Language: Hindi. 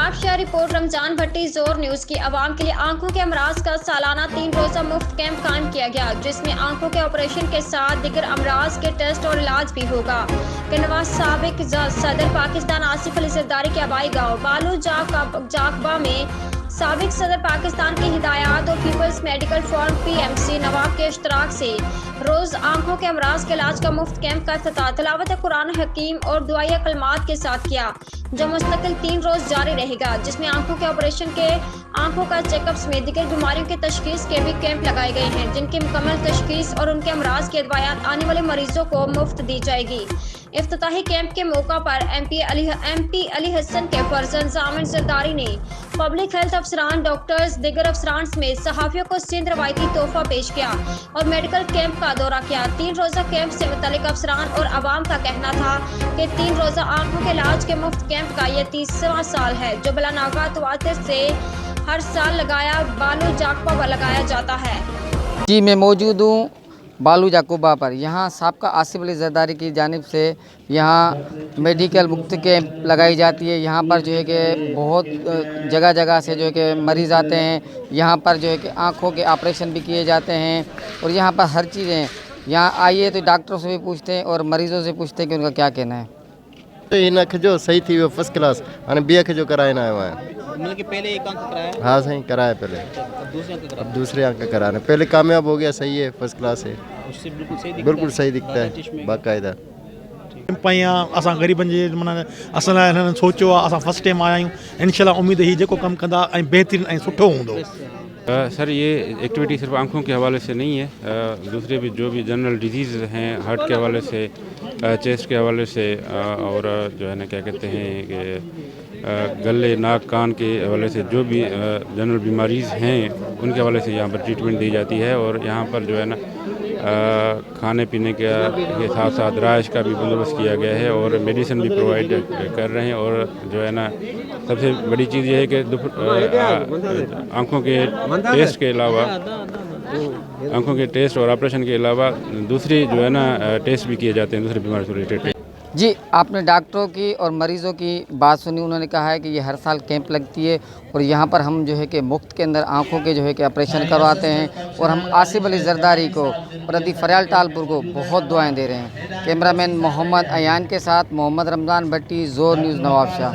नवाब शाह रिपोर्ट। रमजान भट्टी जोर न्यूज की आवाम के लिए आंखों के अमराज का सालाना 3 रोजा मुफ्त कैंप कायम किया गया, जिसमें आंखों के ऑपरेशन के साथ दीगर अमराज के टेस्ट और इलाज भी होगा। नवाब साबिक सदर पाकिस्तान आसिफ अली जरदारी के आबाई गाँव बालू जाकबा में साबिक सदर पाकिस्तान की हिदायत और पीपल्स मेडिकल फॉर्म PMC नवाब के इश्तराक से रोज आंखों के अमराज के इलाज का मुफ्त कैंप का इफ्तिताह तिलावत कुरान हकीम और दुआया कलमात के साथ किया, जो मुस्तकिल 3 रोज जारी रहेगा, जिसमें आंखों के ऑपरेशन के, आंखों का चेकअप समेत दीगर बीमारियों की तशखीस के भी कैंप लगाए गए हैं, जिनकी मुकम्मल तशखीस और उनके अमराज की अदवायात आने वाले मरीजों को मुफ्त दी जाएगी। इफ्तिताही कैंप के मौका पर MP अली हसन के फर्जंद जामिन जरदारी ने पब्लिक हेल्थ अफसरान, डॉक्टर्स, दीगर अफसरान समेत सहाफियों को सिंध रवायती तोहफा पेश किया और मेडिकल कैंप का दौरा किया। 3 रोजा कैंप से मुतल्लिक अफसरान और अवाम का कहना था कि 3 रोजा आंखों के इलाज के मुफ्त कैंप का यह 30वां साल है, जो बिलानागा तवातिर से हर साल बालू जाकबा लगाया जाता है। जी, मैं मौजूद हूँ बालू जाकबा पर। यहाँ साबका आसिफ अली जरदारी की जानिब से यहाँ मेडिकल मुफ्त कैंप लगाई जाती है। यहाँ पर जो है कि बहुत जगह जगह से जो है कि मरीज़ आते हैं। यहाँ पर जो है कि आँखों के ऑपरेशन भी किए जाते हैं और यहाँ पर हर चीज़ें, यहाँ आइए तो डॉक्टरों से भी पूछते हैं और मरीज़ों से पूछते हैं कि उनका क्या कहना है। तो इन अख जो सही थी वो फर्स्ट क्लास अने बी अख जो कराइना आयो है, मतलब कि पहले एक अंक कराया, हाँ सही कराया पहले, अब दूसरे अंक कराने, पहले कामयाब हो गया, सही है, फर्स्ट क्लास है, उससे बिल्कुल सही दिखता है बाकायदा। असां ग़रीबनि जे माना असां लाइ हिननि सोचियो आहे, असां फर्स्ट टाइम आया आहियूं, इंशाल्लाह उम्मीद ही जेको कमु कंदा ऐं बहितरीन ऐं सुठो हूंदो। सर, ये एक्टिविटी सिर्फ आंखों के हवाले से नहीं है, दूसरे भी जो भी जनरल डिजीज़ हैं, हार्ट के हवाले से, चेस्ट के हवाले से, और जो है ना क्या कहते हैं कि गले, नाक, कान के हवाले से जो भी जनरल बीमारीज़ हैं उनके हवाले से यहाँ पर ट्रीटमेंट दी जाती है। और यहाँ पर जो है ना खाने पीने के साथ साथ रहाइश का भी बंदोबस्त किया गया है और मेडिसिन भी प्रोवाइड कर रहे हैं। और जो है ना सबसे बड़ी चीज़ ये है कि आंखों के टेस्ट के अलावा, आंखों के टेस्ट और ऑपरेशन के अलावा दूसरी जो है ना टेस्ट भी किए जाते हैं दूसरी बीमारी से रिलेटेड। जी, आपने डॉक्टरों की और मरीज़ों की बात सुनी। उन्होंने कहा है कि ये हर साल कैंप लगती है और यहाँ पर हम जो है कि मुफ्त के अंदर आंखों के जो है कि ऑपरेशन करवाते हैं और हम आसिफ अली जरदारी को, प्रदी फरियाल टालपुर को बहुत दुआएं दे रहे हैं। कैमरामैन मोहम्मद अयान के साथ मोहम्मद रमज़ान भट्टी, जोर न्यूज़, नवाब शाह।